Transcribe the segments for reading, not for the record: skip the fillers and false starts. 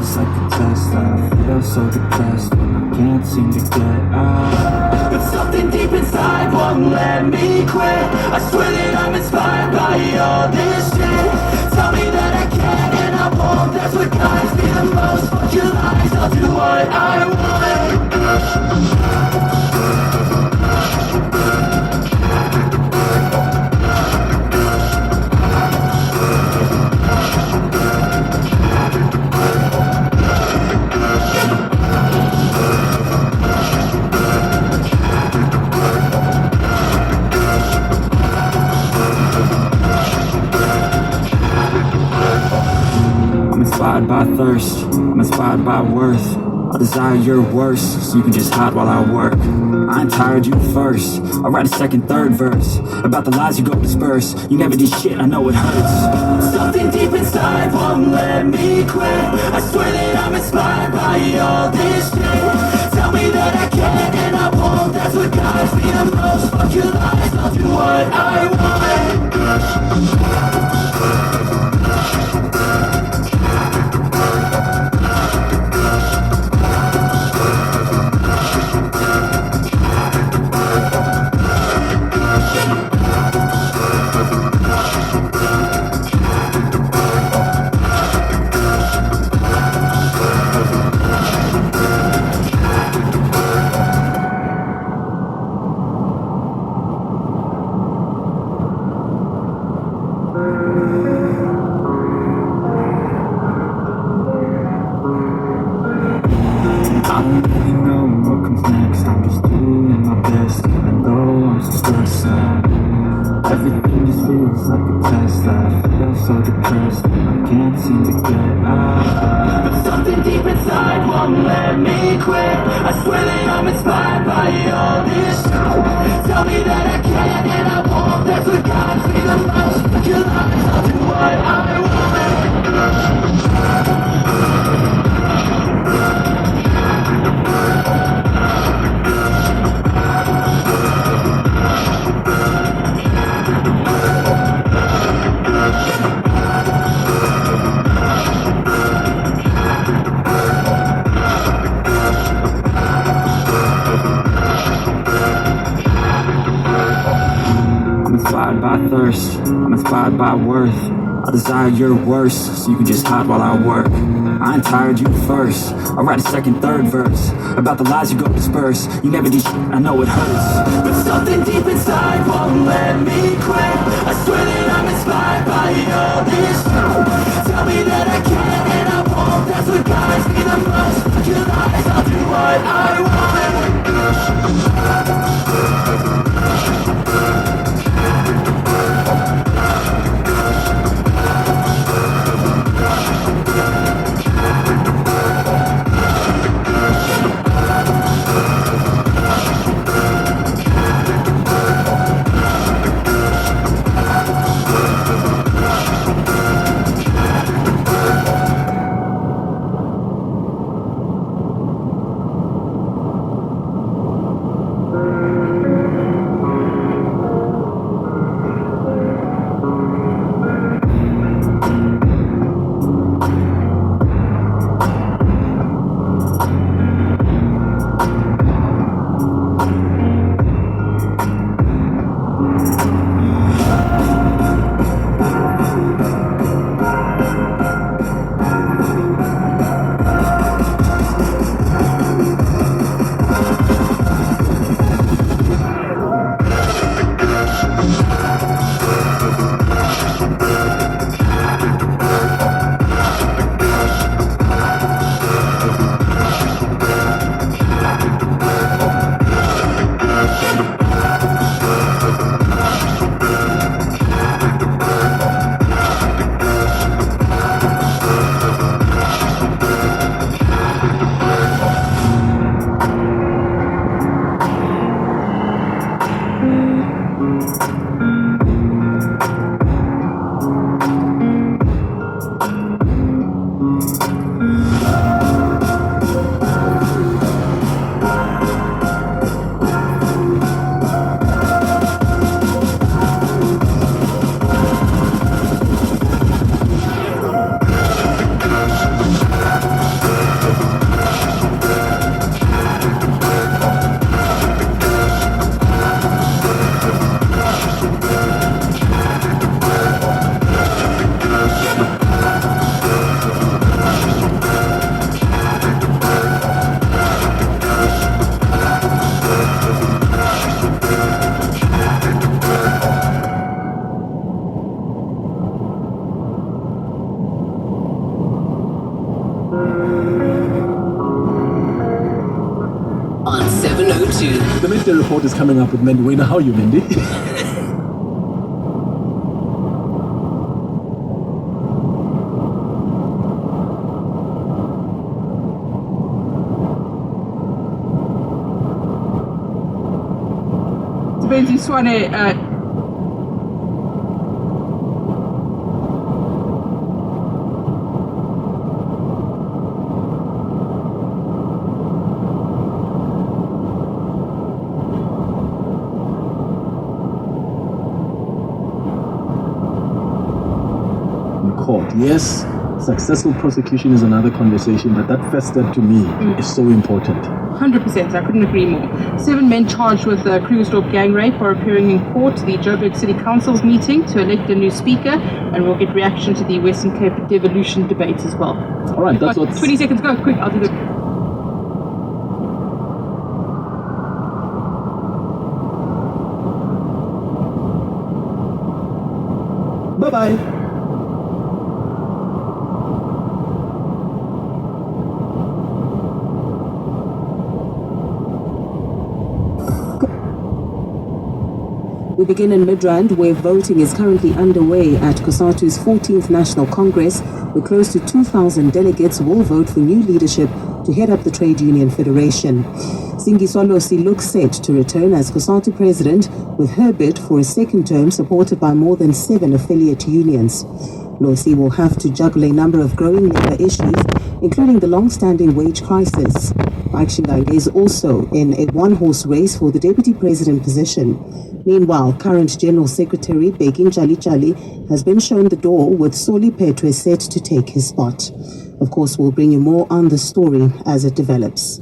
feels like a test. I feel so depressed when I can't seem to get out. But something deep inside won't let me quit. I swear that I'm inspired by all this shit. Tell me that I can and I won't. That's what guides me the most. Fuck your lies, I'll do what I want. I'm inspired by thirst, I'm inspired by worth. I desire your worst, so you can just hide while I work. I ain't tired, you first. I'll write a second, third verse about the lies you go disperse. You never did shit, I know it hurts. Something deep inside won't let me quit. I swear that I'm inspired by all this shit. Tell me that I can and I won't. That's what guides me the most. Fuck your lies, I'll do what I want. I don't really know what comes next. I'm just doing my best, even though I'm so stressed out. Everything just feels like a test. I feel so depressed, I can't seem to get out. But something deep inside won't let me quit. I swear that I'm inspired by all this shit. Tell me that I can and I won't. That's what guides me the most. Fuck your lies, I'll do what I want. I'm inspired by thirst, I'm inspired by worth. I desire your worst, so you can just hide while I work. I ain't tired, you first. I'll write a second, third verse about the lies you go disperse. You never did shit, I know it hurts. But something deep inside won't let me quit. I swear that I'm inspired by all this shit. Tell me that I can and I won't. That's what guides me the most. Fuck your lies, I'll do what I want. On 702. The midday report is coming up with Mandy Wayne. How are you, Mandy? Benji Swane, court. Yes, successful prosecution is another conversation, but that first step to me is so important. 100%, I couldn't agree more. 7 men charged with Krugersdorp gang rape are appearing in court to the Joburg City Council's meeting to elect a new speaker, and we'll get reaction to the Western Cape devolution debate as well. All right, that's what. 20 seconds, go, quick, I'll do the... Bye-bye. We begin in Midrand, where voting is currently underway at COSATU's 14th National Congress, where close to 2,000 delegates will vote for new leadership to head up the Trade Union Federation. Singiswa Losi looks set to return as COSATU president, with her bid for a second term supported by more than 7 affiliate unions. Losi will have to juggle a number of growing labor issues, including the long-standing wage crisis. Mike Shingange is also in a one-horse race for the deputy president position. Meanwhile, current General Secretary Begin Jali has been shown the door, with Soli Petwe set to take his spot. Of course, we'll bring you more on the story as it develops.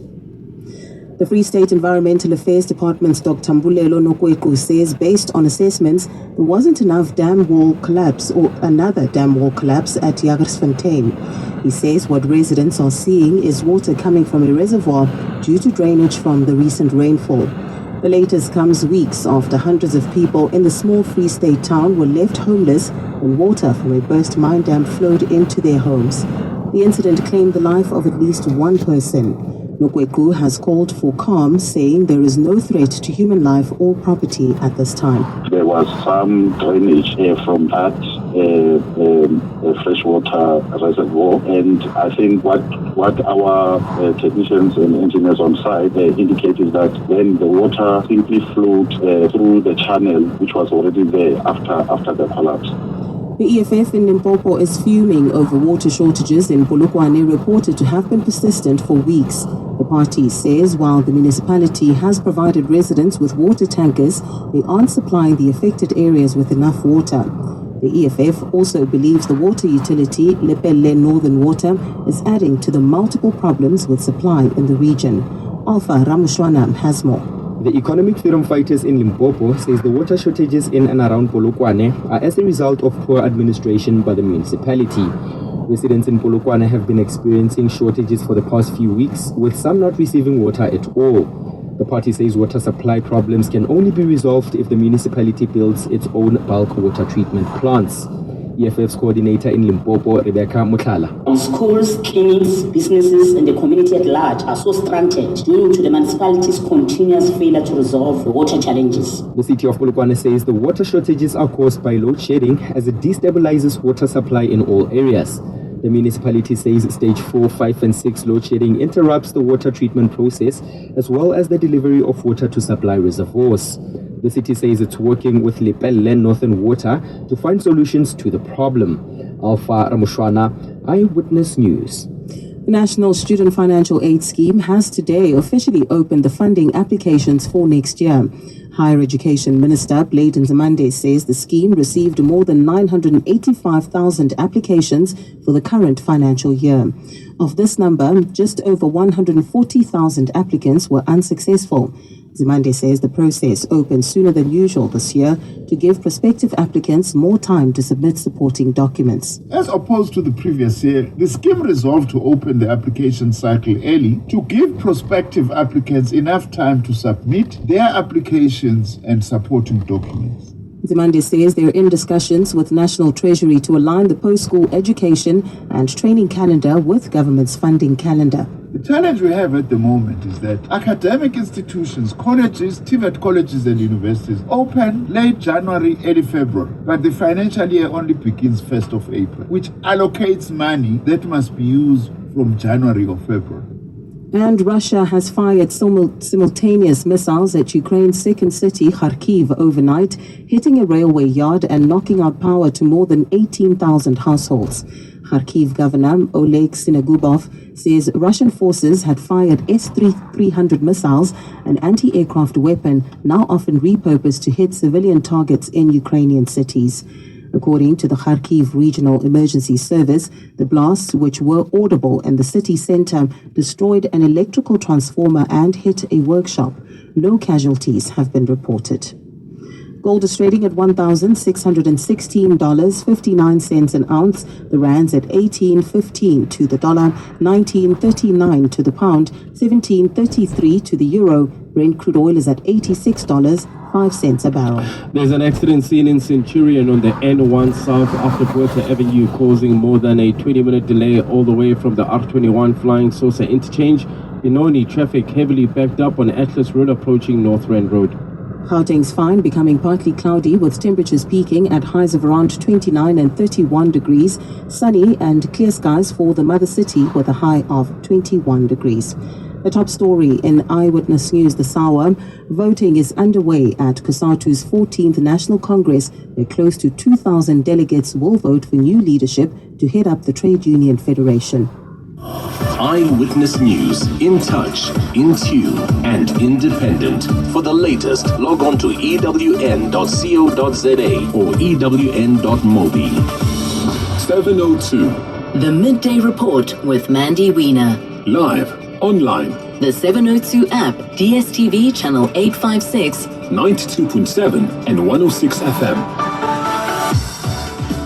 The Free State Environmental Affairs Department's Dr. Mbulelo Nokweku says, based on assessments, there wasn't enough dam wall collapse or another dam wall collapse at Jagersfontein. He says what residents are seeing is water coming from a reservoir due to drainage from the recent rainfall. The latest comes weeks after hundreds of people in the small Free State town were left homeless when water from a burst mine dam flowed into their homes. The incident claimed the life of at least one person. Nokweku has called for calm, saying there is no threat to human life or property at this time. There was some drainage from that freshwater reservoir, and I think what our technicians and engineers on site indicated that when the water simply flowed through the channel, which was already there after the collapse. The EFF in Limpopo is fuming over water shortages in Polokwane, reported to have been persistent for weeks. The party says while the municipality has provided residents with water tankers, they aren't supplying the affected areas with enough water. The EFF also believes the water utility, Lepelle Northern Water, is adding to the multiple problems with supply in the region. Alpha Ramushwana has more. The economic freedom fighters in Limpopo says the water shortages in and around Polokwane are as a result of poor administration by the municipality. Residents in Polokwane have been experiencing shortages for the past few weeks, with some not receiving water at all. The party says water supply problems can only be resolved if the municipality builds its own bulk water treatment plants. EFF's coordinator in Limpopo, Rebecca Mutlala. Schools, clinics, businesses and the community at large are so stranded due to the municipality's continuous failure to resolve the water challenges. The city of Polokwane says the water shortages are caused by load shedding as it destabilizes water supply in all areas. The municipality says stage 4, 5 and 6 load shedding interrupts the water treatment process as well as the delivery of water to supply reservoirs. The city says it's working with Lepelle Northern Water to find solutions to the problem. Alpha Ramushwana, Eyewitness News. The National Student Financial Aid Scheme has today officially opened the funding applications for next year. Higher Education Minister Bladen Zamande says the scheme received more than 985,000 applications for the current financial year. Of this number, just over 140,000 applicants were unsuccessful. Zamande says the process opened sooner than usual this year to give prospective applicants more time to submit supporting documents. As opposed to the previous year, the scheme resolved to open the application cycle early to give prospective applicants enough time to submit their applications and supporting documents. Zimande says they're in discussions with National Treasury to align the post-school education and training calendar with government's funding calendar. The challenge we have at the moment is that academic institutions, colleges, TVET colleges and universities open late January, early February, but the financial year only begins 1st of April, which allocates money that must be used from January or February. And Russia has fired simultaneous missiles at Ukraine's second city, Kharkiv, overnight, hitting a railway yard and knocking out power to more than 18,000 households. Kharkiv Governor Oleg Sinagubov says Russian forces had fired S-300 missiles, an anti-aircraft weapon now often repurposed to hit civilian targets in Ukrainian cities. According to the Kharkiv Regional Emergency Service, the blasts, which were audible in the city center, destroyed an electrical transformer and hit a workshop. No casualties have been reported. Gold is trading at $1,616.59 an ounce. The rand's at 18.15 to the dollar, 19.39 to the pound, 17.33 to the euro. Brent crude oil is at $86.05 a barrel. There's an accident seen in Centurion on the N1 South after Puerto Avenue, causing more than a 20-minute delay all the way from the R21 Flying Saucer interchange. Benoni, traffic heavily backed up on Atlas Road approaching Northmead Road. Gauteng's fine becoming partly cloudy with temperatures peaking at highs of around 29 and 31 degrees. Sunny and clear skies for the mother city with a high of 21 degrees. The top story in Eyewitness News this hour: voting is underway at COSATU's 14th National Congress, where close to 2,000 delegates will vote for new leadership to head up the Trade Union Federation. Eyewitness News, in touch, in tune, and independent. For the latest, log on to ewn.co.za or ewn.mobi. 702. The Midday Report with Mandy Wiener. Live, online. The 702 app, DSTV channel 856, 92.7 and 106 FM.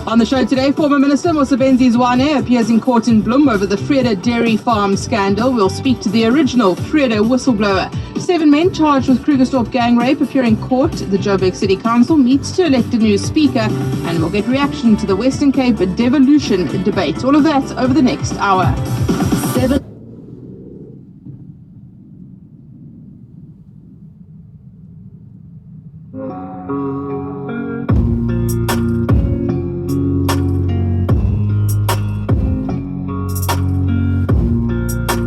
On the show today, former Minister Mosebenzi Zwane appears in court in Bloem over the Freda Dairy Farm scandal. We'll speak to the original Freda whistleblower. 7 men charged with Krugersdorp gang rape appear in court. The Joburg City Council meets to elect a new speaker, and we'll get reaction to the Western Cape devolution debate. All of that over the next hour.